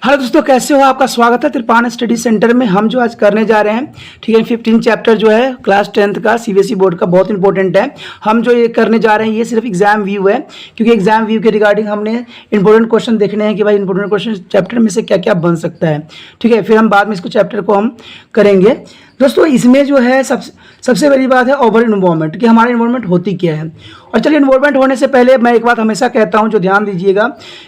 Hello दोस्तों, कैसे हो? आपका स्वागत है त्रिपान स्टडी सेंटर में। हम जो आज करने जा रहे हैं, ठीक है, 15 चैप्टर जो है क्लास 10th का सीबीएसई बोर्ड का बहुत इंपॉर्टेंट है। हम जो ये करने जा रहे हैं ये सिर्फ एग्जाम व्यू है, क्योंकि एग्जाम व्यू के रिगार्डिंग हमने इंपॉर्टेंट क्वेश्चन देखने हैं कि भाई इंपॉर्टेंट क्वेश्चन चैप्टर में से क्या क्या बन सकता है। ठीक है, फिर हम बाद में इसको चैप्टर को हम करेंगे। दोस्तों इसमें जो है सबसे बड़ी बात है ओवर इन्वॉल्वमेंट, कि हमारी इन्वॉल्वमेंट होती क्या है। और चलिए, इन्वॉल्वमेंट होने से पहले मैं एक बात हमेशा कहता हूं जो ध्यान दीजिएगा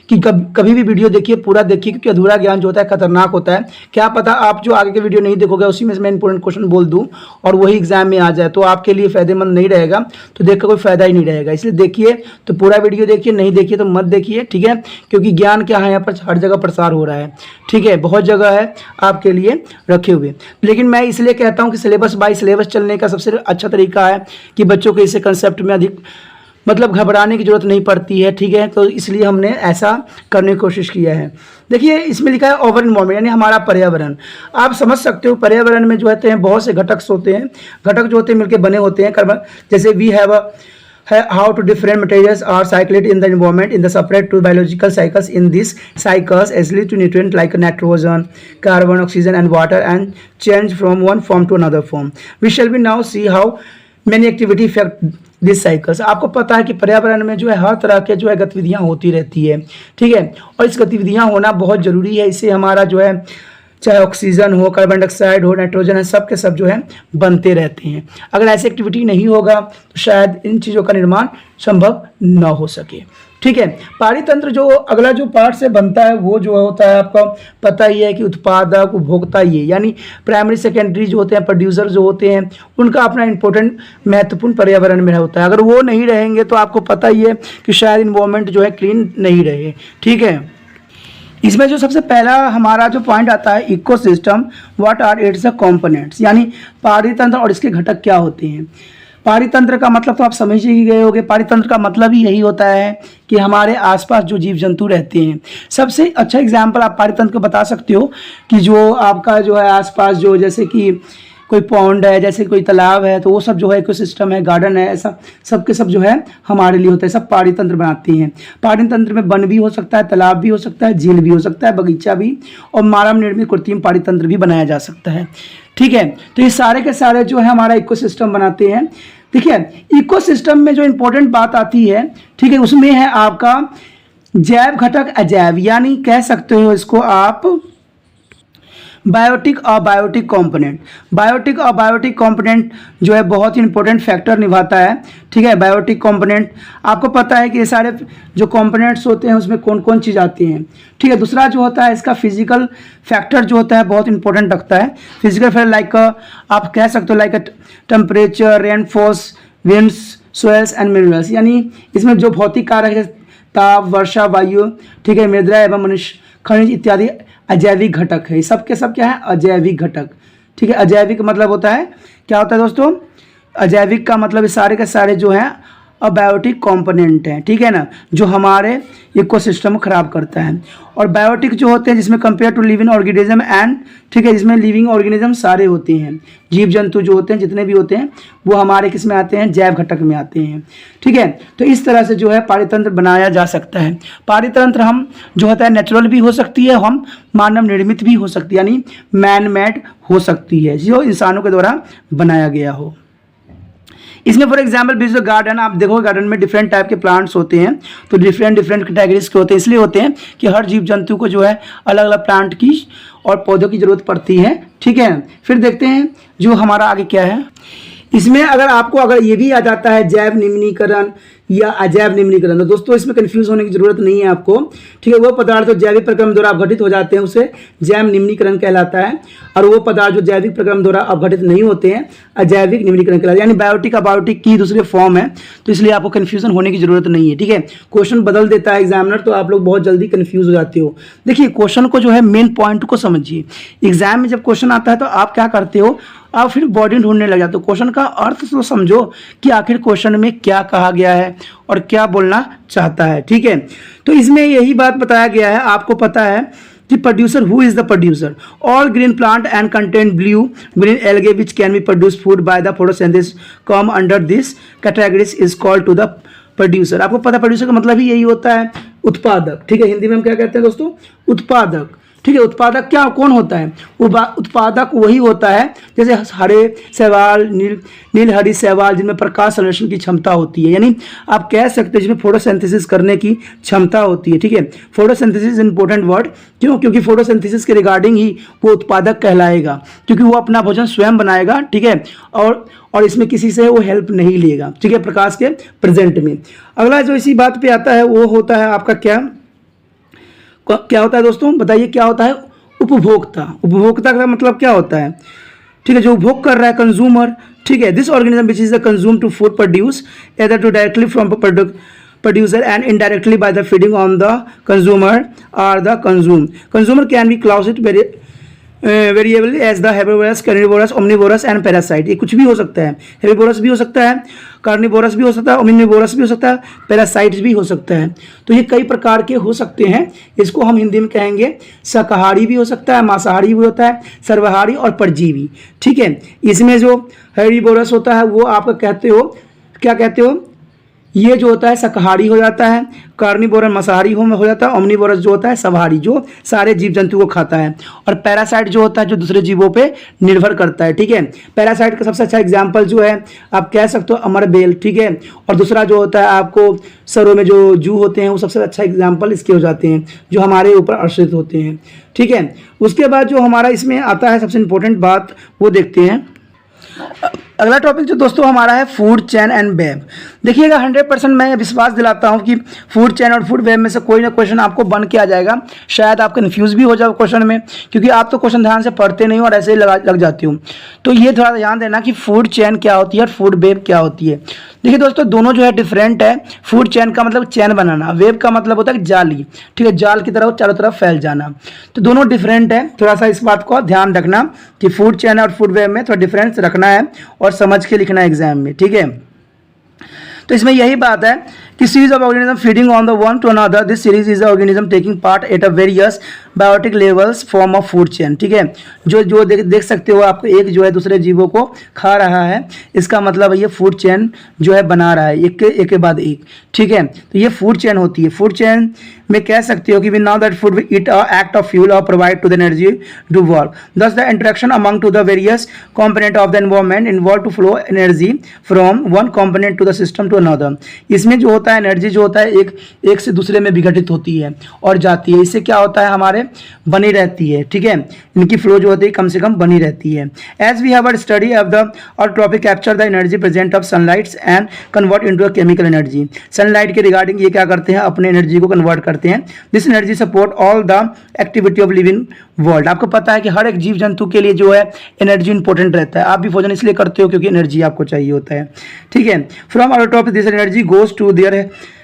कि कभी भी वीडियो देखिए, पूरा देखिए, क्योंकि अधूरा ज्ञान जो होता है खतरनाक होता है। क्या पता आप जो आगे के वीडियो नहीं देखोगे उसी में से मैं इंपॉर्टेंट क्वेश्चन बोल दूं और वही एग्जाम में आ जाए, तो आपके लिए फायदेमंद नहीं रहेगा, तो देख कर कोई फायदा ही नहीं रहेगा। इसलिए देखिए तो पूरा वीडियो देखिए, नहीं देखिए तो मत देखिए, ठीक है, क्योंकि ज्ञान क्या है यहाँ पर हर जगह प्रसार हो रहा है। ठीक है, बहुत जगह है आपके लिए रखे हुए। लेकिन मैं इसलिए कहता हूँ कि सिलेबस बाय सिलेबस चलने का सबसे अच्छा तरीका है कि बच्चों को इसे कंसेप्ट में अधिक मतलब घबराने की जरूरत नहीं पड़ती है। ठीक है, तो इसलिए हमने ऐसा करने की कोशिश किया है। देखिए इसमें लिखा है ओवर इन्वायरमेंट, यानी हमारा पर्यावरण। आप समझ सकते हो पर्यावरण में जो होते हैं बहुत से घटक होते हैं, घटक जो होते हैं मिलकर बने होते हैं। जैसे we have how to different materials are cycled in the environment in the separate two biological cycles. In these cycles lead to nutrients like nitrogen, carbon, oxygen and water and change from one form to another form. We shall be now see how many activity affect these cycles. आपको पता है कि पर्यावरण में जो है हर तरह के जो है गतिविधियां होती रहती है। ठीक है, और इस गतिविधियां होना बहुत जरूरी है। इससे हमारा जो है चाहे ऑक्सीजन हो, कार्बन डाइऑक्साइड हो, नाइट्रोजन है, सब के सब जो है बनते रहते हैं। अगर ऐसी एक्टिविटी नहीं होगा तो शायद इन चीज़ों का निर्माण संभव न हो सके। ठीक है, पारितंत्र जो अगला जो पार्ट से बनता है वो जो होता है आपको पता ही है कि उत्पादक, उपभोक्ता, ये यानी प्राइमरी सेकेंडरी जो होते हैं, प्रोड्यूसर जो होते हैं, उनका अपना इंपॉर्टेंट महत्वपूर्ण पर्यावरण में होता है। अगर वो नहीं रहेंगे तो आपको पता ही है कि शायद इन्वायरमेंट जो है क्लीन नहीं रहे। ठीक है, इसमें जो सबसे पहला हमारा जो पॉइंट आता है ecosystem, what are its components, यानी पारितंत्र और इसके घटक क्या होते हैं। पारितंत्र का मतलब तो आप समझ ही गए होंगे। पारितंत्र का मतलब ही यही होता है कि हमारे आसपास जो जीव जंतु रहते हैं। सबसे अच्छा एग्जाम्पल आप पारितंत्र को बता सकते हो कि जो आपका जो है आसपास जो जैसे कि कोई पॉन्ड है, जैसे कोई तालाब है, तो वो सब जो है इकोसिस्टम है, गार्डन है, ऐसा सब के सब जो है हमारे लिए होता है। सब पारितंत्र बनाते हैं। पारितंत्र में वन भी हो सकता है, तालाब भी हो सकता है, झील भी हो सकता है, बगीचा भी, और मानव निर्मित कृत्रिम पारितंत्र भी बनाया जा सकता है। ठीक है, तो ये सारे के सारे जो है हमारा इकोसिस्टम बनाते हैं। देखिए इकोसिस्टम में जो इंपॉर्टेंट बात आती है, ठीक है, उसमें है आपका जैव घटक, अजैव, यानी कह सकते हो इसको आप बायोटिक और बायोटिक कंपोनेंट। बायोटिक और बायोटिक कंपोनेंट जो है बहुत ही इंपॉर्टेंट फैक्टर निभाता है। ठीक है, बायोटिक कंपोनेंट आपको पता है कि ये सारे जो कंपोनेंट्स होते हैं उसमें कौन कौन चीज़ आती हैं। ठीक है, दूसरा जो होता है इसका फिजिकल फैक्टर जो होता है बहुत इंपॉर्टेंट रखता है। फिजिकल फैक्टर लाइक आप कह सकते हो like temperature, rainfalls, winds, soils and minerals, यानी इसमें जो भौतिक कारक है ताप, वर्षा, वायु, ठीक है, मृदा एवं मनुष्य, खनिज इत्यादि अजैविक घटक है। सब के सब क्या है? अजैविक घटक। ठीक है, अजैविक मतलब होता है क्या होता है दोस्तों? अजैविक का मतलब ये सारे के सारे जो हैं अबायोटिक कंपोनेंट हैं। ठीक है ना, जो हमारे इकोसिस्टम को खराब करता है। और बायोटिक जो होते हैं जिसमें compare to living organism and, ठीक है, जिसमें लिविंग ऑर्गेनिज्म सारे होते हैं, जीव जंतु जो होते हैं जितने भी होते हैं वो हमारे किस में आते हैं? जैव घटक में आते हैं। ठीक है, तो इस तरह से जो है पारितंत्र बनाया जा सकता है। पारितंत्र हम जो होता है नेचुरल भी हो सकती है, हम मानव निर्मित भी हो सकती है, यानी मैन मेड हो सकती है, जो इंसानों के द्वारा बनाया गया हो। इसमें फॉर एग्जाम्पल बीच गार्डन, आप देखो गार्डन में डिफरेंट टाइप के प्लांट्स होते हैं, तो डिफरेंट कैटेगरीज के होते हैं। इसलिए होते हैं कि हर जीव जंतु को जो है अलग अलग प्लांट की और पौधों की जरूरत पड़ती है। ठीक है, फिर देखते हैं जो हमारा आगे क्या है। इसमें अगर ये भी आ जाता है जैव निम्नीकरण या अजैव निम्नीकरण, तो दोस्तों इसमें कंफ्यूज होने की जरूरत नहीं है आपको। ठीक है, वो पदार्थ जो जैविक प्रक्रम द्वारा अपघटित हो जाते हैं उसे जैव निम्नीकरण कहलाता है, और वो पदार्थ जो जैविक प्रक्रम द्वारा अपघटित नहीं होते हैं अजैविक निम्नीकरण कहलाता है। यानी बायोटिक अबायोटिक की दूसरी फॉर्म है, तो इसलिए आपको कन्फ्यूजन होने की जरूरत नहीं है। ठीक है, क्वेश्चन बदल देता है एग्जामिनर, तो आप लोग बहुत जल्दी कन्फ्यूज हो जाते हो। देखिए क्वेश्चन को जो है मेन पॉइंट को समझिए। एग्जाम में जब क्वेश्चन आता है तो आप क्या करते हो? आप फिर बॉडी ढूंढने लग जाते हो। क्वेश्चन का अर्थ तो समझो कि आखिर क्वेश्चन में क्या कहा गया है और क्या बोलना चाहता है। ठीक है, तो इसमें यही बात बताया गया है। आपको पता है कि producer, who is the producer? All green plant and content blue green algae which can be produce food by the photosynthesis come under this categories is called to the producer. आपको पता है प्रोड्यूसर का मतलब ही यही होता है उत्पादक। ठीक है, हिंदी में हम क्या कहते हैं दोस्तों? उत्पादक। ठीक है। उत्पादक क्या कौन होता है? उत्पादक वही होता है जैसे हरे शैवाल, नील हरी शैवाल जिनमें प्रकाश संश्लेषण की क्षमता होती है, यानी आप कह सकते हैं जिसमें फोटोसिंथेसिस करने की क्षमता होती है। ठीक है, फोटोसिंथेसिस इंपॉर्टेंट वर्ड क्यों? क्योंकि फोटोसिंथेसिस के रिगार्डिंग ही वो उत्पादक कहलाएगा, क्योंकि वो अपना भोजन स्वयं बनाएगा। ठीक है, और इसमें किसी से वो हेल्प नहीं लेगा। ठीक है, प्रकाश के प्रेजेंट में। अगला जो इसी बात पे आता है वो होता है आपका क्या होता है दोस्तों? बताइए क्या होता है? उपभोक्ता। उपभोक्ता का मतलब क्या होता है? ठीक है, जो उपभोग कर रहा है, कंज्यूमर। ठीक है, this organism which is the consume to food produce either to directly from producer and indirectly by the feeding on the consumer or the consumer can be classified variably as the herbivorous, carnivorous, omnivorous and parasite। ये कुछ भी हो सकता है, herbivorous भी हो सकता है, कार्निवोरस भी हो सकता है, ओमनिवोरस भी हो सकता है, पैरासाइट्स भी हो सकता है। तो ये कई प्रकार के हो सकते हैं। इसको हम हिंदी में कहेंगे शाकाहारी भी हो सकता है, मांसाहारी भी होता है, सर्वहारी और परजीवी। ठीक है, इसमें जो हेर्बिवोरस होता है वो आप कहते हो, क्या कहते हो? ये जो होता है शाकाहारी हो जाता है, कार्निवोरस मांसाहारी हो जाता है, ओमनिवोरस जो होता है शाकाहारी, जो सारे जीव जंतु को खाता है, और पैरासाइट जो होता है जो दूसरे जीवों पे निर्भर करता है। ठीक है, पैरासाइट का सबसे अच्छा एग्जांपल जो है आप कह सकते हो अमरबेल। ठीक है, और दूसरा जो होता है आपको सरों में जो जू होते हैं वो सबसे अच्छा एग्जाम्पल इसके हो जाते हैं जो हमारे ऊपर आश्रित होते हैं। ठीक है, उसके बाद जो हमारा इसमें आता है सबसे इंपॉर्टेंट बात वो देखते हैं। अगला टॉपिक जो दोस्तों हमारा है फूड चेन एंड वेब। देखिएगा 100% मैं विश्वास दिलाता हूं कि फूड चेन और फूड वेब में से कोई ना क्वेश्चन आपको बन के आ जाएगा। शायद आप कन्फ्यूज भी हो जाओ क्वेश्चन में, क्योंकि आप तो क्वेश्चन ध्यान से पढ़ते नहीं हो और ऐसे ही लग जाती हूँ। तो ये थोड़ा ध्यान देना कि फूड चेन क्या होती है और फूड वेब क्या होती है। देखिए दोस्तों दोनों जो है डिफरेंट है। फूड चेन का मतलब चैन बनाना, वेब का मतलब होता है जाली। ठीक है, जाल की तरह चारों तरफ फैल जाना। तो दोनों डिफरेंट है, थोड़ा सा इस बात को ध्यान रखना कि फूड चेन और फूड वेब में थोड़ा डिफरेंस रखना है और समझ के लिखना है एग्जाम में। ठीक है, तो इसमें यही बात है कि series of organism feeding on the one to another, this series is the organism taking part at a various biotic levels form of food chain. ठीक है, जो देख सकते हो आपको एक जो है दूसरे जीवों को खा रहा है, इसका मतलब ये फूड चेन जो है बना रहा है एक के बाद एक। ठीक है, तो ये फूड चेन होती है। फूड चेन में कह सकते हो कि we now that food we eat a act of fuel और provide to the energy to work, thus the interaction among to the various component of the environment involve to flow energy from one component to the system to another. इसमें जो होता है energy जो होता है एक से दूसरे में विघटित होती है और जाती है। इससे क्या होता है हमारे बनी रहती है। ठीक है, इनकी फ्लो जो होती है कम से कम बनी रहती है। As we have study of the और topic capture the energy present of sunlight and convert into a chemical energy. Sunlight के रिगार्डिंग ये क्या करते हैं, अपने एनर्जी को कन्वर्ट करते हैं। This energy support all the activity of living world. आपको पता है कि हर एक जीव जंतु के लिए जो है एनर्जी इंपॉर्टेंट रहता है। आप भी भोजन इसलिए करते हो क्योंकि एनर्जी आपको चाहिए होता है। ठीक है, from our topic this energy goes to their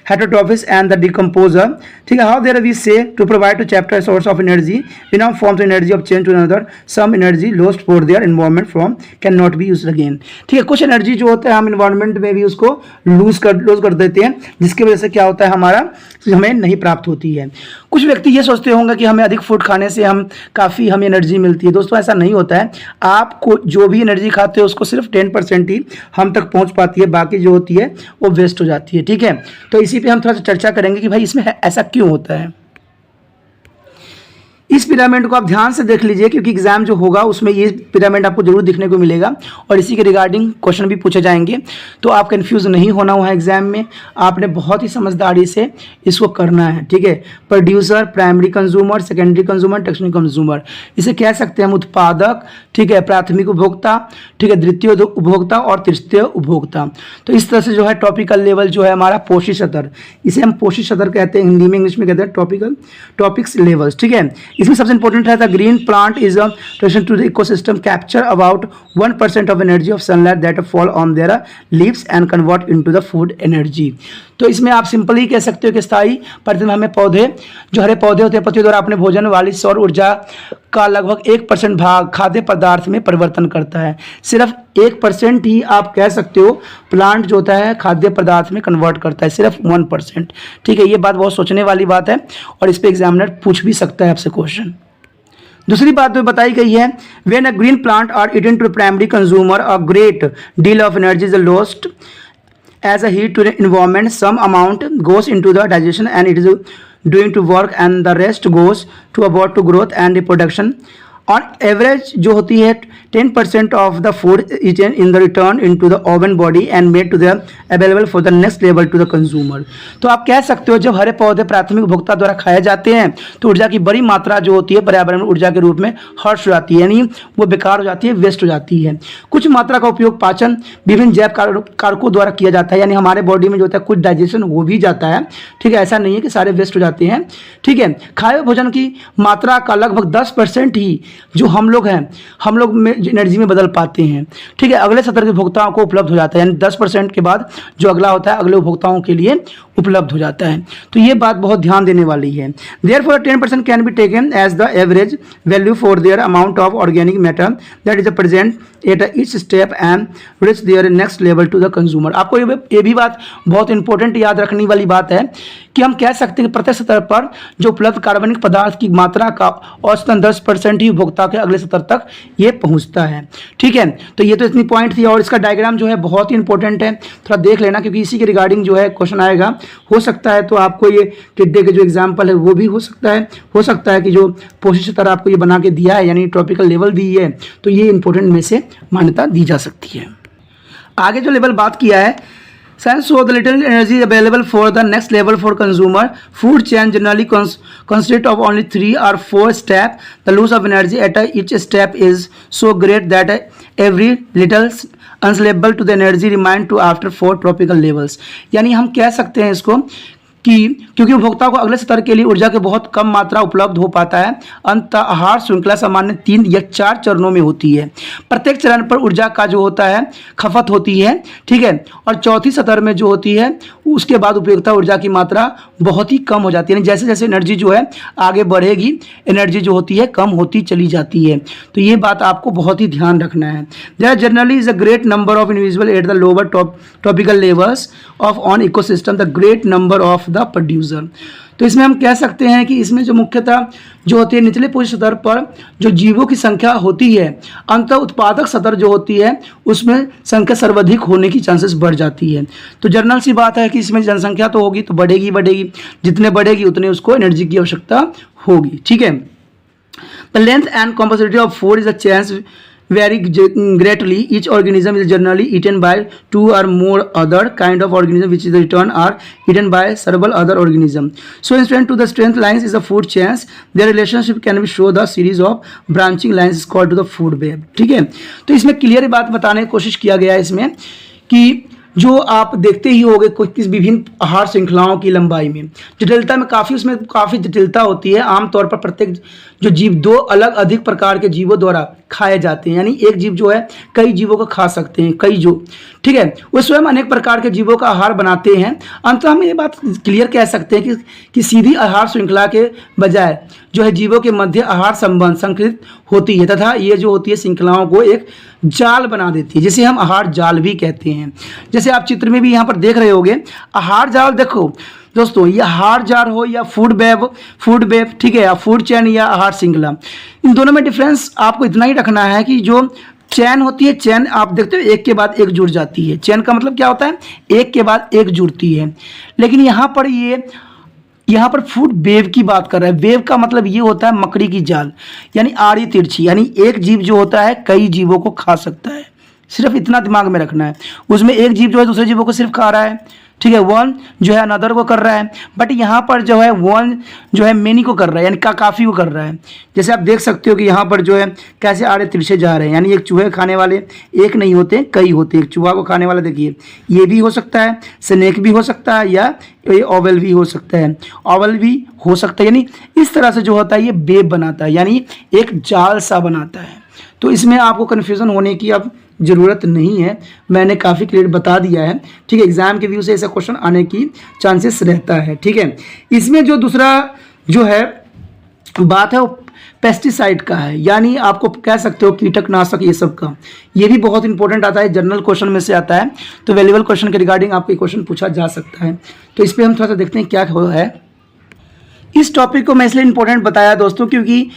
heterotrophs and the decomposer। ठीक है, how there we say to provide to chapter source of energy we now form the energy of change to another, some energy lost for their environment from cannot be used again। ठीक है, कुछ energy जो होता है हम environment में भी उसको लूज कर देते हैं, जिसकी वजह से क्या होता है हमारा हमें नहीं प्राप्त होती है। कुछ व्यक्ति ये सोचते होंगे कि हमें अधिक फूड खाने से हमें एनर्जी मिलती है। दोस्तों ऐसा नहीं होता है। आपको जो भी एनर्जी खाते हो उसको सिर्फ 10% ही हम तक पहुंच पाती है, बाकी जो होती है वो वेस्ट हो जाती है। ठीक है, तो इसी पे हम थोड़ा सा चर्चा करेंगे कि भाई इसमें ऐसा क्यों होता है। इस पिरामिड को आप ध्यान से देख लीजिए क्योंकि एग्जाम जो होगा उसमें ये पिरामिड आपको जरूर दिखने को मिलेगा और इसी के रिगार्डिंग क्वेश्चन भी पूछे जाएंगे। तो आप कंफ्यूज नहीं होना हुआ एग्जाम में, आपने बहुत ही समझदारी से इसको करना है। ठीक है, producer, primary consumer, secondary consumer, tertiary consumer, इसे कह सकते हैं हम उत्पादक। ठीक है, प्राथमिक उपभोक्ता, ठीक है, द्वितीय उपभोक्ता और तृतीय उपभोक्ता। तो इस तरह से जो है टॉपिकल लेवल जो है हमारा पोषी सतर, इसे हम पोषी सतर कहते हैं, हिंदी में इंग्लिश में कहते हैं टॉपिक्स लेवल्स। ठीक है, इसमें सबसे इंपॉर्टेंट है the green plant is a relation to the ecosystem capture about 1% of energy of sunlight that fall on their leaves and convert into the food energy. तो इसमें आप सिंपली कह सकते हो कि स्थायी परिधि में हमें पौधे जो हरे पौधे होते हैं पत्तियों द्वारा अपने भोजन वाली सौर ऊर्जा का लगभग 1% भाग खाद्य पदार्थ में परिवर्तन करता है। सिर्फ 1% ही आप कह सकते हो प्लांट जो होता है खाद्य पदार्थ में कन्वर्ट करता है, सिर्फ 1%। ठीक है, ये बात बहुत सोचने वाली बात है और इस पर एग्जामिनर पूछ भी सकता है आपसे क्वेश्चन। दूसरी बात जो बताई गई है, when a green plant are eaten to primary consumer a great deal of energy is lost as a heat to the environment, some amount goes into the digestion and it is doing to work and the rest goes to about to growth and reproduction. On average जो होती है 10% of the food is in the return into the own body and made to the available for the next level to the consumer. तो आप कह सकते हो जब हरे पौधे प्राथमिक उपभोक्ता द्वारा खाए जाते हैं तो ऊर्जा की बड़ी मात्रा जो होती है पर्यावरण में ऊर्जा के रूप में हर्ष हो जाती है, यानी वो बेकार हो जाती है, वेस्ट हो जाती है। कुछ मात्रा का उपयोग पाचन विभिन्न जैव कारकों द्वारा किया जाता है, यानी हमारे बॉडी में जो होता है कुछ डाइजेशन हो भी जाता है, ठीक है, ऐसा नहीं है कि सारे वेस्ट हो जाते हैं, ठीक है। खाए हुए भोजन की मात्रा का लगभग 10% ही जो हम लोग हैं, हम लोग में एनर्जी में बदल पाते हैं, ठीक है, अगले सत्र के उपभोक्ताओं को उपलब्ध हो जाता है, यानी 10% के बाद जो अगला होता है अगले उपभोक्ताओं के लिए उपलब्ध हो जाता है। तो ये बात बहुत ध्यान देने वाली है। Therefore 10% can be taken as the average value for their amount of organic matter that is present at each step and reach their next level to the consumer. आपको ये भी बात बहुत इंपॉर्टेंट याद रखने वाली बात है कि हम कह सकते हैं कि प्रत्येक स्तर पर जो उपलब्ध कार्बनिक पदार्थ की मात्रा का औसतन 10% ही उपभोक्ता के अगले स्तर तक ये पहुंचता है, ठीक है। तो ये तो इतनी पॉइंट थी और इसका डायग्राम जो है बहुत ही इंपॉर्टेंट है, थोड़ा देख लेना क्योंकि इसी के रिगार्डिंग जो है क्वेश्चन आएगा। हो सकता है तो आपको ये टिड्डे के जो एग्जाम्पल है वो भी हो सकता है कि जो पोषक स्तर आपको ये बना के दिया है यानी ट्रॉपिकल लेवल दी है तो ये इंपॉर्टेंट में से मान्यता दी जा सकती है। आगे जो लेवल बात किया है, Science show the little energy available for the next level for consumer. Food chain generally consist of only 3 or 4 steps. The loss of energy at each step is so great that every little unstable to the energy remain to after 4 tropical levels. यानी हम कह सकते हैं इसको कि क्योंकि उपभोक्ता को अगले स्तर के लिए ऊर्जा की बहुत कम मात्रा उपलब्ध हो पाता है, अंततः आहार श्रृंखला सामान्य 3 या 4 चरणों में होती है। प्रत्येक चरण पर ऊर्जा का जो होता है खपत होती है, ठीक है, और चौथी स्तर में जो होती है उसके बाद उपयोगिता ऊर्जा की मात्रा बहुत ही कम हो जाती है। जैसे जैसे एनर्जी जो है आगे बढ़ेगी एनर्जी जो होती है कम होती चली जाती है। तो ये बात आपको बहुत ही ध्यान रखना है। There generally is a great number of individual at the lower topical levels of on ecosystem the great number of the producer. तो इसमें हम कह सकते हैं कि इसमें जो मुख्यतः जो होती है निचले पोषक स्तर पर जो जीवों की संख्या होती है, अंत उत्पादक स्तर जो होती है उसमें संख्या सर्वाधिक होने की चांसेस बढ़ जाती है। तो जनरल सी बात है कि इसमें जनसंख्या तो होगी तो बढ़ेगी, जितने बढ़ेगी उतने उसको एनर्जी की आवश्यकता होगी, ठीक है। The length and complexity of food is a change vary greatly. Each organism is generally eaten by 2 or more other kind of organism which is in return are eaten by several other organisms. So incident to the strength lines is the food chains. Their relationship can be show the series of branching lines is called to the food web. ठीक है, तो इसमें clear बात बताने की कोशिश किया गया है इसमें कि जो आप देखते ही होंगे किस विभिन्न आहार श्रृंखलाओं की लंबाई में जटिलता में उसमें काफ़ी जटिलता होती है। आमतौर पर प्रत्येक जो जीव 2 अलग अधिक प्रकार के जीवों द्वारा खाए जाते हैं, यानी एक जीव जो है कई जीवों को खा सकते हैं, कई जो, ठीक है, वो स्वयं अनेक प्रकार के जीवों का आहार बनाते हैं। अंत हम ये बात क्लियर कह सकते हैं कि सीधी आहार श्रृंखला के बजाय जो है जीवों के मध्य आहार संबंध संकृत होती है तथा ये जो होती है श्रृंखलाओं को एक जाल बना देती है, जिसे हम आहार जाल भी कहते हैं। जैसे आप चित्र में भी यहाँ पर देख रहे होंगे आहार जाल। देखो दोस्तों, ये आहार जाल हो या फूड वेब, ठीक है, या फूड चेन या आहार श्रृंखला, इन दोनों में डिफरेंस आपको इतना ही रखना है कि जो चैन होती है, चैन आप देखते हो एक के बाद एक जुड़ जाती है। चैन का मतलब क्या होता है, एक के बाद एक जुड़ती है। लेकिन यहाँ पर फूड वेव की बात कर रहा है। वेव का मतलब ये होता है मकड़ी की जाल, यानी आड़ी तिरछी, यानी एक जीव जो होता है कई जीवों को खा सकता है। सिर्फ इतना दिमाग में रखना है, उसमें एक जीव जो है दूसरे जीवों को सिर्फ खा रहा है, ठीक है, वन जो है अनदर को कर रहा है, बट यहाँ पर जो है वन जो है मेनी को कर रहा है, यानी काफ़ी को कर रहा है। जैसे आप देख सकते हो कि यहाँ पर जो है कैसे आड़े तिरछे जा रहे हैं, यानी एक चूहे खाने वाले एक नहीं होते कई होते। एक चूहा को खाने वाला देखिए ये भी हो सकता है, स्नेक भी हो सकता है, या ये ओवल भी हो सकता है, यानी इस तरह से जो होता है ये वेब बनाता है, यानी एक जाल सा बनाता है। तो इसमें आपको कन्फ्यूज़न होने की अब ज़रूरत नहीं है, मैंने काफ़ी क्लियर बता दिया है, ठीक है। एग्जाम के व्यू से ऐसा क्वेश्चन आने की चांसेस रहता है, ठीक है। इसमें जो दूसरा जो है बात है वो पेस्टिसाइड का है, यानी आपको कह सकते हो कीटनाशक, ये सब का, ये भी बहुत इंपॉर्टेंट आता है, जनरल क्वेश्चन में से आता है। तो वैल्यूएबल क्वेश्चन के रिगार्डिंग आपको क्वेश्चन पूछा जा सकता है। तो इस पर हम थोड़ा सा देखते हैं क्या है। इस टॉपिक को मैं इसलिए इंपॉर्टेंट बताया दोस्तों क्योंकि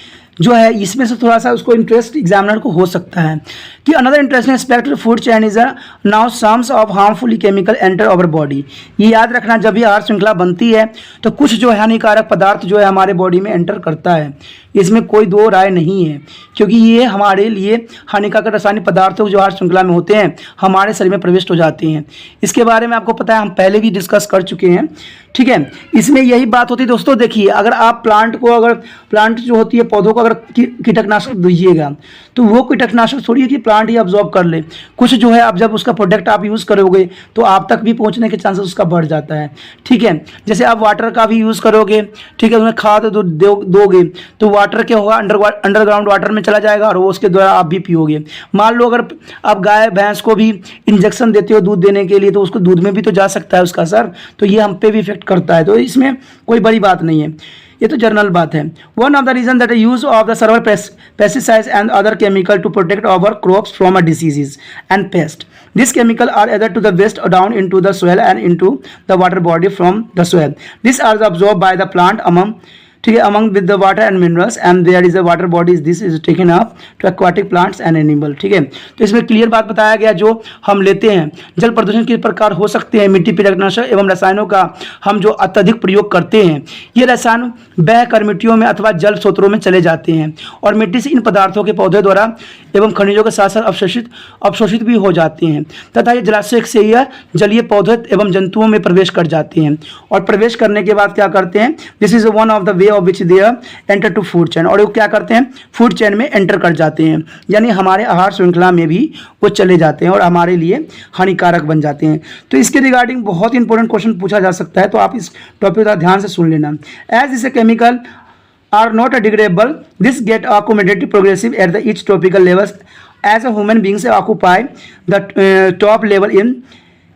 जो है इसमें से थोड़ा सा उसको इंटरेस्ट एग्जामिनर को हो सकता है कि another interesting aspect food chain is now sums of harmful chemical enter our body. ये याद रखना, जब भी आहार श्रृंखला बनती है तो कुछ जो है हानिकारक पदार्थ जो है हमारे बॉडी में एंटर करता है, इसमें कोई दो राय नहीं है, क्योंकि ये हमारे लिए हानिकारक रासायनिक पदार्थों जो आहार श्रृंखला में होते हैं हमारे शरीर में प्रविष्ट हो जाते हैं। इसके बारे में आपको पता है, हम पहले भी डिस्कस कर चुके हैं, ठीक है। इसमें यही बात होती है दोस्तों, देखिए अगर आप प्लांट जो होती है पौधों को अगर कीटनाशक दीजिएगा तो वो कीटनाशक थोड़ी है कि प्लांट ही अब्जॉर्ब कर ले, कुछ जो है आप जब उसका प्रोडक्ट आप यूज़ करोगे तो आप तक भी पहुंचने के चांसेस उसका बढ़ जाता है, ठीक है। जैसे आप वाटर का भी यूज़ करोगे, ठीक है, उसमें खाद दोगे तो वाटर क्या होगा, अंडरग्राउंड वाटर में चला जाएगा और वो उसके द्वारा आप भी पियोगे। मान लो अगर आप गाय भैंस को भी इंजेक्शन देते हो दूध देने के लिए तो उसको दूध में भी तो जा सकता है उसका असर, तो ये हम पे भी इफेक्ट करता है, तो इसमें कोई बड़ी बात नहीं है, ये तो जनरल बात है। One of the reason that use of the several pesticides and other chemical to protect our crops from a diseases and pest, this chemical are either to the waste down into the soil and into the water body from the soil. These are absorbed by the plant among, ठीक है, among with the water and minerals and there is a water bodies, this is taken up to aquatic plants and animal, ठीक है। तो इसमें clear बात बताया गया, जो हम लेते हैं जल प्रदूषण किस प्रकार हो सकते हैं, मिट्टी कीटनाशक एवं रसायनों का हम जो अत्यधिक प्रयोग करते हैं, ये रसायन बह कर मिट्टियों में अथवा जल स्रोतों में चले जाते हैं और मिट्टी से इन पदार्थों के पौधे द्वारा एवं खनिजों के साथ साथ अवशोषित भी हो जाते हैं तथा ये जलाशय से यह जलीय पौधे एवं जंतुओं में प्रवेश कर जाते हैं और प्रवेश करने के बाद क्या करते हैं, this is one of the way of which they enter to food chain, और वो क्या करते हैं फूड चेन में एंटर कर जाते हैं, यानी हमारे आहार श्रृंखला में भी वो चले जाते हैं और हमारे लिए हानिकारक बन जाते हैं। तो इसके रिगार्डिंग बहुत ही इंपॉर्टेंट क्वेश्चन पूछा जा सकता है, तो आप इस टॉपिक का ध्यान से सुन लेना। As this chemical are not degradable, this get accumulated progressive at the each topical levels as a human beings occupy the top level in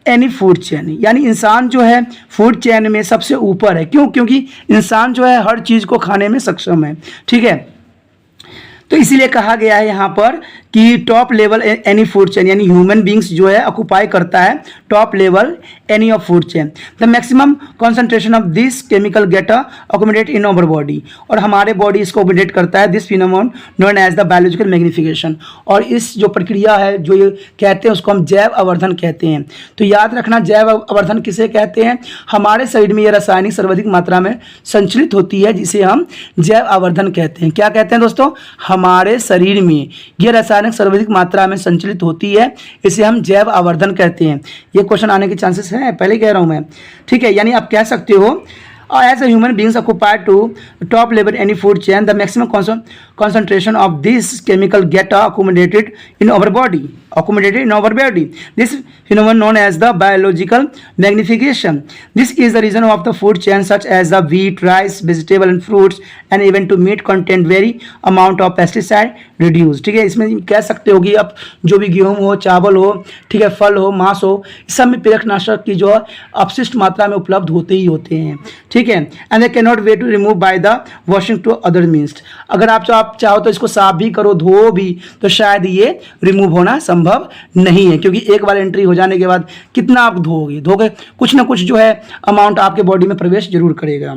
any food chain। यानी इंसान जो है फूड चेन में सबसे ऊपर है, क्यों, क्योंकि इंसान जो है हर चीज़ को खाने में सक्षम है, ठीक है। तो इसीलिए कहा गया है यहाँ पर कि top level any food chain, यानी ह्यूमन बींग्स जो है ऑक्यूपाई करता है top level any of food chain. The maximum concentration of this chemical get accommodate in our body, और हमारे बॉडी इसको अकोमोडेट करता है, this phenomenon known as the biological magnification, और इस जो प्रक्रिया है जो ये कहते हैं उसको हम जैव आवर्धन कहते हैं। तो याद रखना, जैव आवर्धन किसे कहते हैं, हमारे शरीर में ये रासायनिक सर्वाधिक मात्रा में संचलित होती है जिसे हम जैव आवर्धन कहते हैं। क्या कहते हैं दोस्तों, हमारे शरीर में ये रासायनिक सर्वाधिक मात्रा में संचलित होती है, इसे हम जैव आवर्धन कहते हैं। ये क्वेश्चन आने के चांसेस हैं, पहले कह रहा हूं मैं, ठीक है। यानी आप कह सकते हो as a human beings occupied to top level any food chain, the maximum concentration of this chemical get accumulated in our body, this phenomenon known as the biological magnification. This is the reason of the food chain such as the wheat, rice, vegetable and fruits and even to meat content very amount of pesticide reduced, ठीक है। इसमें कह सकते हो कि अब जो भी गेहूं हो, चावल हो, ठीक है, फल हो, मांस हो, इस सब में कीटनाशक की जो अपशिष्ट मात्रा में उपलब्ध होते ही होते हैं, ठीक है। And they can not way to remove by the washing to other means, अगर आप चाहो तो इसको साफ भी करो, धो भी, तो शायद ये रिमूव होना संभव नहीं है, क्योंकि एक बार एंट्री हो जाने के बाद कितना आप धोगे कुछ ना कुछ जो है अमाउंट आपके बॉडी में प्रवेश जरूर करेगा।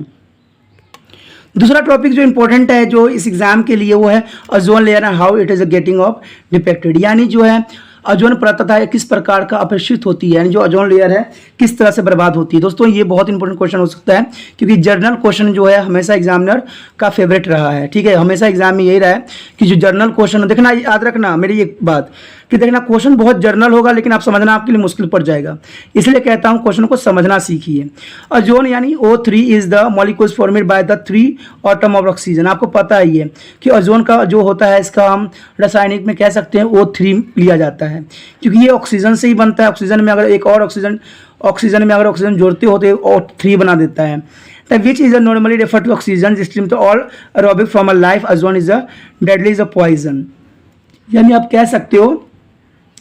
दूसरा टॉपिक जो इंपॉर्टेंट है जो इस एग्जाम के लिए वो है ozone layer and how it is getting off depicted, यानी जो है ओजोन परत है किस प्रकार का अपरिष्ट होती है, यानी जो ओजोन लेयर है किस तरह से बर्बाद होती है। दोस्तों ये बहुत इंपॉर्टेंट क्वेश्चन हो सकता है, क्योंकि जर्नल क्वेश्चन जो है हमेशा एग्जामिनर का फेवरेट रहा है, ठीक है। हमेशा एग्जाम में यही रहा है कि जो जर्नल क्वेश्चन, देखना याद रखना मेरी एक बात कि देखना क्वेश्चन बहुत जर्नल होगा लेकिन आप समझना आपके लिए मुश्किल पड़ जाएगा, इसलिए कहता हूँ क्वेश्चन को समझना सीखिए। ओजोन यानी O3 is the molecules formed by the 3 atom of oxygen. आपको पता ही है कि ओजोन का जो होता है इसका हम रासायनिक में कह सकते हैं O3 लिया जाता है, क्योंकि ये ऑक्सीजन से ही बनता है। ऑक्सीजन में अगर एक और ऑक्सीजन जोड़ते हो तो O3 बना देता है। Which is normally referred to oxygen stream to all aerobic form of life. Ozone is a deadly is a poison, यानी आप कह सकते हो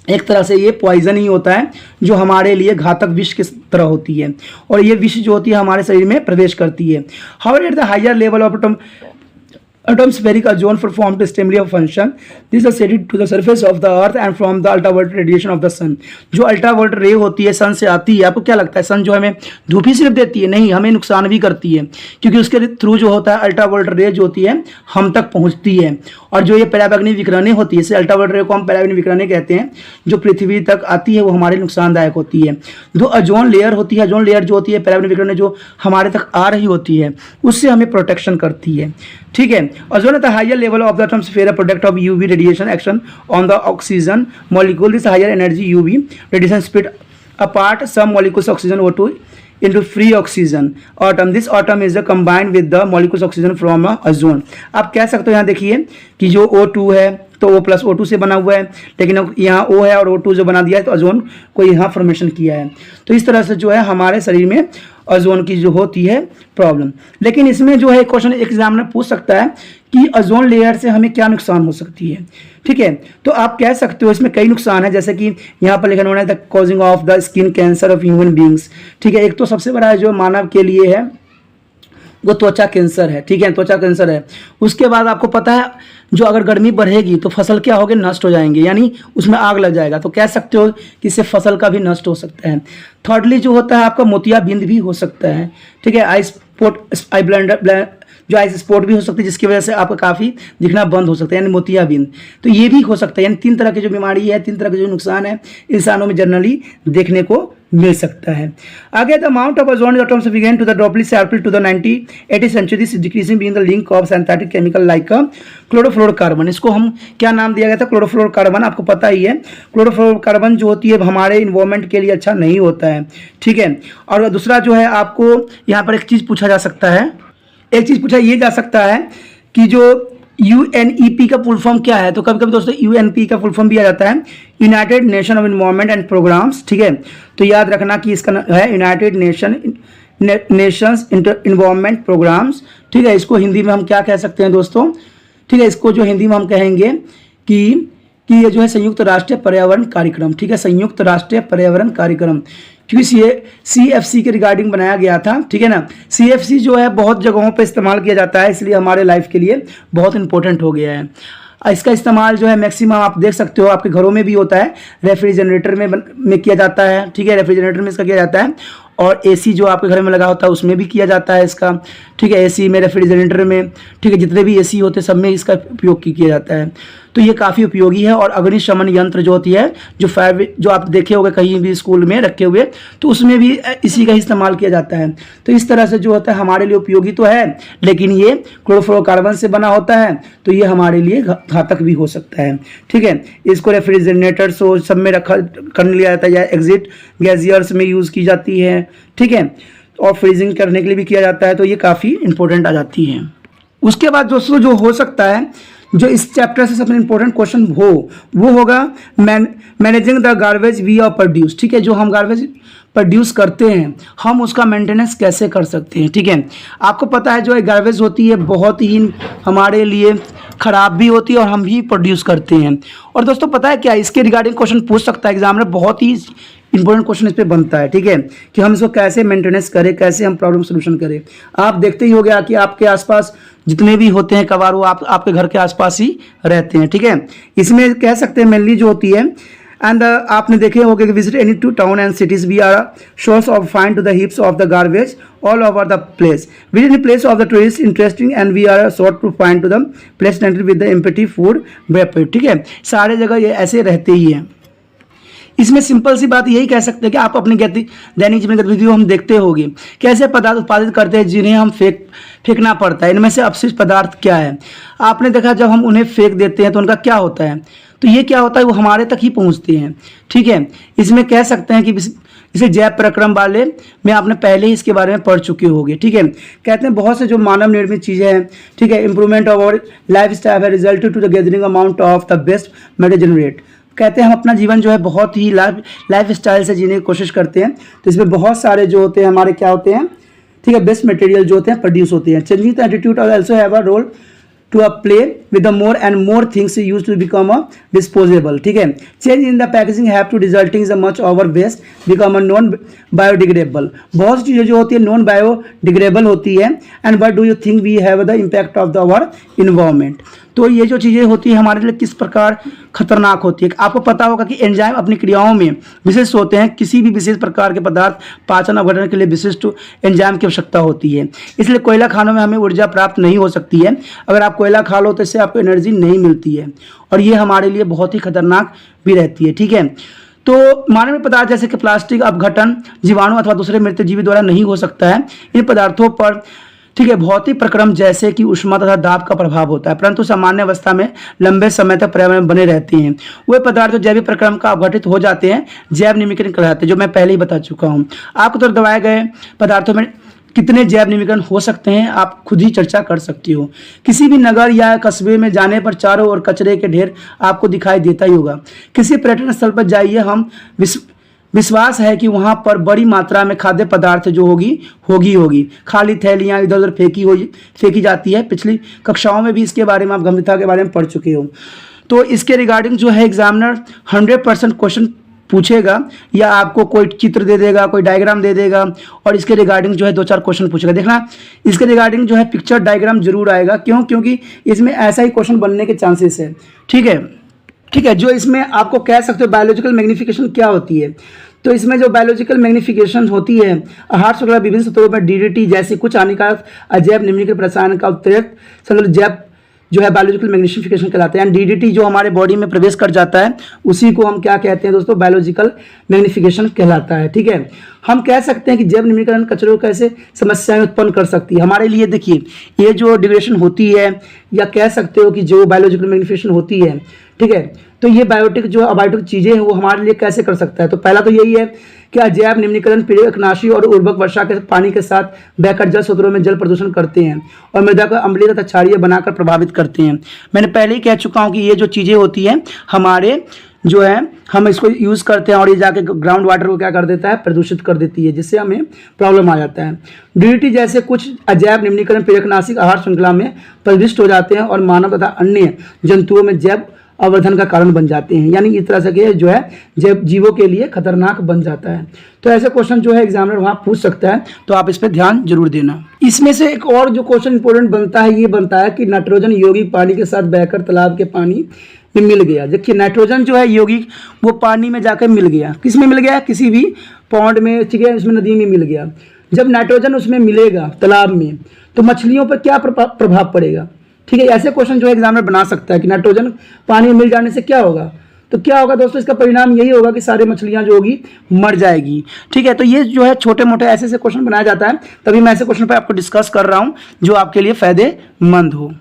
एक तरह से ये पॉइजन ही होता है जो हमारे लिए घातक विष की तरह होती है, और ये विष जो होती है हमारे शरीर में प्रवेश करती है। However at the higher level of Atmospheric ozone perform to stimuli of function. These are sent to the surface of the earth and from the ultraviolet radiation of the sun. जो अल्ट्रावायलेट रे होती है सन से आती है, आपको क्या लगता है सन जो हमें धूप ही सिर्फ देती है? नहीं, हमें नुकसान भी करती है, क्योंकि उसके थ्रू जो होता है अल्ट्रावायलेट रे जो होती है हम तक पहुंचती है। और जो ये पराबैंगनी विकिरणें होती है, इसे अल्ट्रावायलेट रे को हम पराबैंगनी विकिरणें कहते हैं, जो पृथ्वी तक आती है वो हमारे नुकसानदायक होती है। जो ओजोन लेयर होती है, ओजोन लेयर जो होती है पराबैंगनी विकिरणें जो हमारे तक आ रही होती है उससे हमें प्रोटेक्शन करती है। ठीक है, ozone at the higher level of the atmosphere product of UV radiation action on the oxygen molecule. This higher energy UV radiation split apart some molecules oxygen O2 into free oxygen atom. This atom is combined with the molecules oxygen from ozone. आप कह सकते हो यहाँ देखिए कि जो O2 है तो O प्लस O2 से बना हुआ है, लेकिन यहाँ O है और O2 जो बना दिया है तो ओजोन को यहाँ फॉर्मेशन किया है। तो इस तरह से जो है हमारे शरीर में ओजोन की जो होती है प्रॉब्लम। लेकिन इसमें जो है क्वेश्चन एग्जामिनर पूछ सकता है कि ओजोन लेयर से हमें क्या नुकसान हो सकती है। ठीक है, तो आप कह सकते हो इसमें कई नुकसान है, जैसे कि यहाँ पर लिखा हुआ है the causing of the skin cancer of human beings. ठीक है, एक तो सबसे बड़ा जो मानव के लिए है वो त्वचा कैंसर है। ठीक है, त्वचा कैंसर है। उसके बाद आपको पता है जो अगर गर्मी बढ़ेगी तो फसल क्या होगी, नष्ट हो जाएंगे, यानी उसमें आग लग जाएगा, तो कह सकते हो कि इससे फसल का भी नष्ट हो सकता है। थर्डली जो होता है आपका मोतियाबिंद भी हो सकता है। ठीक है, आई स्पॉट आई ब्लेंडर जो आइस स्पॉट भी हो सकती है, जिसकी वजह से आपका काफ़ी दिखना बंद हो सकता है, यानी मोतियाबिंद। तो ये भी हो सकता है, यानी 3 तरह की जो बीमारी है, 3 तरह के जो नुकसान है इंसानों में जनरली देखने को मिल सकता है। आगे the amount of ozone atoms began to the droply sample to the 1980 century decreasing being the link of synthetic chemical like chlorofluorocarbon. इसको हम क्या नाम दिया गया था, क्लोरोफ्लोरोकार्बन। आपको पता ही है क्लोरोफ्लोरोकार्बन जो होती है हमारे इन्वायरमेंट के लिए अच्छा नहीं होता है। ठीक है, और दूसरा जो है आपको यहाँ पर एक चीज़ पूछा जा सकता है, एक चीज़ पूछा ये जा सकता है कि जो UNEP का फुल फॉर्म क्या है। तो कभी कभी दोस्तों UNP का फुल फॉर्म भी आ जाता है, United Nation of Environment and Programs. ठीक है, तो याद रखना कि इसका है यूनाइटेड नेशंस इन्वायरमेंट प्रोग्राम्स। ठीक है, इसको हिंदी में हम क्या कह सकते हैं दोस्तों, ठीक है, इसको जो हिंदी में हम कहेंगे कि ये जो है संयुक्त राष्ट्रीय पर्यावरण कार्यक्रम। ठीक है, संयुक्त राष्ट्रीय पर्यावरण कार्यक्रम, क्योंकि CFC के रिगार्डिंग बनाया गया था। ठीक है ना, CFC जो है बहुत जगहों पे इस्तेमाल किया जाता है, इसलिए हमारे लाइफ के लिए बहुत इंपॉर्टेंट हो गया है। इसका इस्तेमाल जो है मैक्सिमम आप देख सकते हो आपके घरों में भी होता है, रेफ्रिजरेटर में किया जाता है। ठीक है, रेफ्रिजरेटर में इसका किया जाता है, और AC जो आपके घर में लगा होता है उसमें भी किया जाता है इसका। ठीक है, AC में, रेफ्रिजरेटर में, ठीक है, जितने भी AC होते हैं सब में इसका उपयोग किया जाता है। तो ये काफ़ी उपयोगी है। और अग्निशमन यंत्र जो होती है, जो फायर जो आप देखे होंगे कहीं भी स्कूल में रखे हुए, तो उसमें भी इसी का इस्तेमाल किया जाता है। तो इस तरह से जो होता है हमारे लिए उपयोगी तो है, लेकिन ये क्लोरोफ्लोरोकार्बन से बना होता है, तो ये हमारे लिए घातक भी हो सकता है। ठीक है, इसको रेफ्रिजरेटर सो सब में रखा करने लिया जाता है, या एग्जिट गैसियर्स में यूज़ की जाती है। ठीक है, और फ्रीजिंग करने के लिए भी किया जाता है, तो ये काफ़ी इंपॉर्टेंट आ जाती है। उसके बाद दोस्तों जो हो सकता है, जो इस चैप्टर से सबसे इंपॉर्टेंट क्वेश्चन वो होगा managing the garbage we are produce. ठीक है, जो हम गार्बेज प्रोड्यूस करते हैं हम उसका मेंटेनेंस कैसे कर सकते हैं। ठीक है, आपको पता है जो गार्बेज होती है बहुत ही हमारे लिए ख़राब भी होती है और हम भी प्रोड्यूस करते हैं। और दोस्तों पता है क्या, इसके रिगार्डिंग क्वेश्चन पूछ सकता है एग्जामिनर, बहुत ही इंपॉर्टेंट क्वेश्चन इस पे बनता है। ठीक है, कि हम इसको कैसे मेंटेनेंस करें, कैसे हम प्रॉब्लम सोल्यूशन करें। आप देखते ही हो गया कि आपके आसपास जितने भी होते हैं कबाड़ वो आपके घर के आसपास ही रहते हैं। ठीक है, इसमें कह सकते हैं मेनली जो होती है एंड आपने देखे होंगे कि visit any to town and cities we are source of find to the heaps of the garbage all over the place with in place of the tourist interesting and we are sort to find to the place with the empty food wrapper. ठीक है, सारे जगह ये ऐसे रहते ही हैं। इसमें simple सी बात यही कह सकते हैं कि आप अपनी दैनिक जीवन गतिविधियों हम देखते होंगे कैसे पदार्थ उत्पादित करते हैं जिन्हें हम फेंकना पड़ता है। इनमें से अपशिष्ट पदार्थ क्या है, आपने देखा जब हम उन्हें फेंक देते हैं तो उनका क्या होता है, तो ये क्या होता है वो हमारे तक ही पहुंचते हैं। ठीक है, इसमें कह सकते हैं कि इसे जैव प्रक्रम वाले में आपने पहले ही इसके बारे में पढ़ चुके होंगे। ठीक है, कहते हैं बहुत से जो मानव निर्मित चीज़ें हैं, ठीक है, improvement of our life style है result to the gathering amount of the best material generate. कहते हैं हम अपना जीवन जो है बहुत ही लाइफ स्टाइल से जीने की कोशिश करते हैं, तो इसमें बहुत सारे जो होते हैं हमारे क्या होते हैं, ठीक है, बेस्ट मटेरियल जो होते हैं प्रोड्यूस होते हैं। Changing the attitude also have a role to a play with the more and more things used to become a disposable, ठीक है। Change in the packaging have to resulting in much of our waste become a non biodegradable, बहुत सी चीज़ें जो होती है non biodegradable होती है। And what do you think we have the impact of the our environment, तो ये जो चीज़ें होती है हमारे लिए किस प्रकार खतरनाक होती है। आपको पता होगा कि एंजाइम अपनी क्रियाओं में विशिष्ट होते हैं, किसी भी विशेष प्रकार के पदार्थ पाचन अपघटन के लिए विशिष्ट एंजाइम की आवश्यकता होती है। इसलिए कोयला खानों में हमें ऊर्जा प्राप्त नहीं हो सकती है। अगर आप कोयला खा लो तो इससे आपको एनर्जी नहीं मिलती है और ये हमारे लिए बहुत ही खतरनाक भी रहती है, ठीक है। तो मानवीय पदार्थ जैसे कि प्लास्टिक अपघटन जीवाणु अथवा दूसरे मृत जीवी द्वारा नहीं हो सकता है। इन पदार्थों पर, ठीक है, भौतिक प्रक्रम जैसे कि ऊष्मा तथा दाब का प्रभाव होता है, परंतु सामान्य अवस्था में लंबे समय तक पर्यावरण में बने रहते हैं। वे पदार्थ जैविक प्रक्रम का अपघटित हो जाते हैं, जैव निम्नीकरण कहलाते हैं, जो मैं पहले ही बता चुका हूँ। आपको तो दबाए गए पदार्थों में कितने जैव निम्नीकरण हो सकते हैं आप खुद ही चर्चा कर सकती हो। किसी भी नगर या कस्बे में जाने पर चारों ओर कचरे के ढेर आपको दिखाई देता ही होगा। किसी पर्यटन स्थल पर जाइए, हम विश्वास है कि वहाँ पर बड़ी मात्रा में खाद्य पदार्थ जो होगी खाली थैलियाँ इधर उधर फेंकी जाती है। पिछली कक्षाओं में भी इसके बारे में आप गंभीरता के बारे में पढ़ चुके हो। तो इसके रिगार्डिंग जो है एग्जामिनर 100% क्वेश्चन पूछेगा या आपको कोई चित्र दे देगा, कोई डायग्राम दे देगा और इसके रिगार्डिंग जो है 2-4 क्वेश्चन पूछेगा। देखना इसके रिगार्डिंग जो है पिक्चर डायग्राम जरूर आएगा, क्योंकि इसमें ऐसा ही क्वेश्चन बनने के चांसेस है, ठीक है। जो इसमें आपको कह सकते हो बायोलॉजिकल मैग्नीफिकेशन क्या होती है, तो इसमें जो बायोलॉजिकल मैग्नीफिकेशन होती है आहार श्रृंखला विभिन्न स्तरों पर डीडीटी जैसे कुछ हानिकारक अजैव निम्नलिखित रसायन का उत्प्रेरक संग्रह जैव जो है बायोलॉजिकल मैग्नीफिकेशन कहलाते हैं। डीडीटी जो हमारे बॉडी में प्रवेश कर जाता है उसी को हम क्या कहते हैं दोस्तों, बायोलॉजिकल मैग्नीफिकेशन कहलाता है, ठीक है। हम कह सकते हैं कि जैव निम्नीकरण कचरों कैसे समस्याएं उत्पन्न कर सकती है हमारे लिए। देखिए ये जो डिग्रेडेशन होती है या कह सकते हो कि जो बायोलॉजिकल मैग्नीफिकेशन होती है, ठीक है, तो ये बायोटिक जो अबायोटिक चीज़ें हैं वो हमारे लिए कैसे कर सकता है। तो पहला तो यही है कि अजैव निम्नीकरण पीड़कनाशी और उर्वरक वर्षा के पानी के साथ बहकर जल स्रोतों में जल प्रदूषण करते हैं और मृदा को अम्लीय तथा क्षारीय बनाकर प्रभावित करते हैं। मैंने पहले ही कह चुका हूँ कि ये जो चीज़ें होती हैं हमारे जो है हम इसको यूज़ करते हैं और ये जाके ग्राउंड वाटर को क्या कर देता है, प्रदूषित कर देती है, जिससे हमें प्रॉब्लम आ जाता है। डीडीटी जैसे कुछ अजैव निम्नीकरण पीड़कनाशी आहार श्रृंखला में प्रविष्ट हो जाते हैं और मानव तथा अन्य जंतुओं में जैव अवर्धन का कारण बन जाते हैं, यानी इस तरह से कि जो है जैव जीवों के लिए खतरनाक बन जाता है। तो ऐसे क्वेश्चन जो है एग्जामिनर वहाँ पूछ सकता है, तो आप इस पर ध्यान जरूर देना। इसमें से एक और जो क्वेश्चन इंपॉर्टेंट बनता है ये बनता है कि नाइट्रोजन यौगिक पानी के साथ बहकर तालाब के पानी में मिल गया। देखिए नाइट्रोजन जो है यौगिक वो पानी में जाकर मिल गया, किस में मिल गया, किसी भी पॉन्ड में, ठीक है, उसमें नदी में मिल गया। जब नाइट्रोजन उसमें मिलेगा तालाब में तो मछलियों पर क्या प्रभाव पड़ेगा, ठीक है। ऐसे क्वेश्चन जो है एग्जामिनर बना सकता है कि नाइट्रोजन पानी में मिल जाने से क्या होगा। तो क्या होगा दोस्तों, इसका परिणाम यही होगा कि सारी मछलियां जो होगी मर जाएगी, ठीक है। तो ये जो है छोटे मोटे ऐसे क्वेश्चन बनाया जाता है, तभी मैं ऐसे क्वेश्चन पर आपको डिस्कस कर रहा हूँ जो आपके लिए फायदेमंद हो।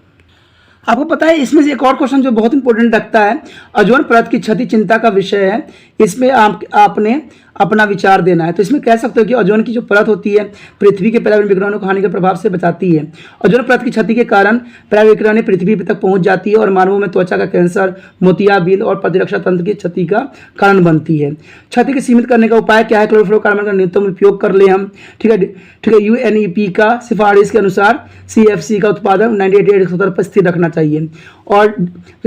आपको पता है इसमें से एक और क्वेश्चन जो बहुत इंपॉर्टेंट लगता है, ओजोन परत की क्षति चिंता का विषय है, इसमें आपने अपना विचार देना है। तो इसमें कह सकते हो कि ओजोन की जो परत होती है पृथ्वी के परावर्तन विकिरणों को हानिकारक प्रभाव से बचाती है। ओजोन परत की क्षति के कारण परावर्तन विकिरण पृथ्वी तक पहुंच जाती है और मानवों में त्वचा का कैंसर, मोतियाबिंद और प्रतिरक्षा तंत्र की क्षति का कारण बनती है। क्षति को सीमित करने का उपाय क्या है, क्लोरोफ्लोरोकार्बन का न्यूनतम उपयोग कर ले हम, ठीक है। यूएनईपी का सिफारिश के अनुसार CFC का उत्पादन 98 पर स्थिर रखना चाहिए और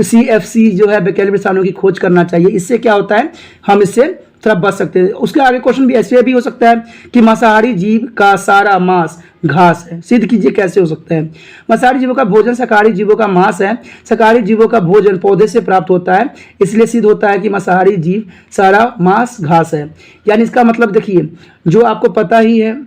CFC जो है वैकल्पिक रसायनों की खोज करना चाहिए। इससे क्या होता है, हम इससे थोड़ा बच सकते हैं। उसके आगे क्वेश्चन भी ऐसे भी हो सकता है कि मांसाहारी जीव का सारा मांस घास है, सिद्ध कीजिए कैसे हो सकता है। मांसाहारी जीवों का भोजन शाकाहारी जीवों का मांस है, शाकाहारी जीवों का भोजन पौधे से प्राप्त होता है, इसलिए सिद्ध होता है कि मांसाहारी जीव सारा मांस घास है। यानी इसका मतलब देखिए जो आपको पता ही है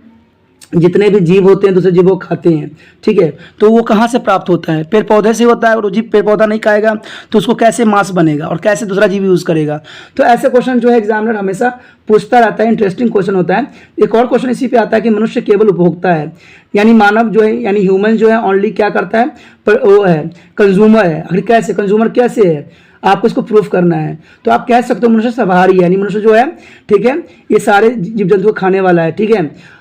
जितने भी जीव होते हैं दूसरे जीवों को खाते हैं, ठीक है, तो वो कहाँ से प्राप्त होता है, पेड़ पौधे से होता है। और जीव पेड़ पौधा नहीं खाएगा तो उसको कैसे मांस बनेगा और कैसे दूसरा जीव यूज़ करेगा। तो ऐसे क्वेश्चन जो है एग्जामिनर हमेशा पूछता रहता है, इंटरेस्टिंग क्वेश्चन होता है। एक और क्वेश्चन इसी पे आता है कि मनुष्य केवल उपभोक्ता है, यानी मानव जो है यानी ह्यूमन जो है ओनली क्या करता है, पर वो है कंज्यूमर है। आखिर कैसे कंज्यूमर कैसे है, आपको इसको प्रूफ करना है। तो आप कह सकते हो मनुष्य शाकाहारी है, यानी मनुष्य जो है, ठीक है, ये सारे जीव जंतु को खाने वाला है, ठीक है।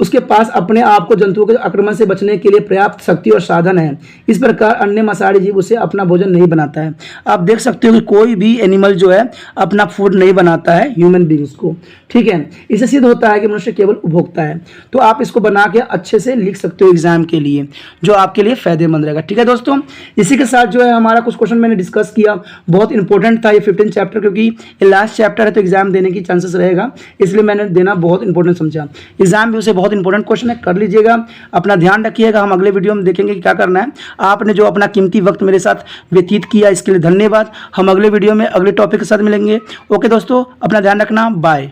उसके पास अपने आप को जंतुओं के आक्रमण से बचने के लिए पर्याप्त शक्ति और साधन है। इस प्रकार अन्य मांसाहारी जीव उसे अपना भोजन नहीं बनाता है। आप देख सकते हो कि कोई भी एनिमल जो है अपना फूड नहीं बनाता है ह्यूमन बींग्स को, ठीक है। इससे सिद्ध होता है कि मनुष्य केवल उपभोक्ता है। तो आप इसको बना के अच्छे से लिख सकते हो एग्जाम के लिए, जो आपके लिए फायदेमंद रहेगा, ठीक है दोस्तों। इसी के साथ जो है हमारा कुछ क्वेश्चन मैंने डिस्कस किया, बहुत इंपॉर्टेंट था ये 15 चैप्टर, क्योंकि ये लास्ट चैप्टर है तो एग्जाम देने की चांसेस रहेगा, इसलिए मैंने देना बहुत इंपॉर्टेंट समझा। एग्जाम भी उसे बहुत इंपॉर्टेंट क्वेश्चन है, कर लीजिएगा। अपना ध्यान रखिएगा। हम अगले वीडियो में देखेंगे कि क्या करना है। आपने जो अपना कीमती वक्त मेरे साथ व्यतीत किया इसके लिए धन्यवाद। हम अगले वीडियो में अगले टॉपिक के साथ मिलेंगे। ओके दोस्तों, अपना ध्यान रखना, बाय।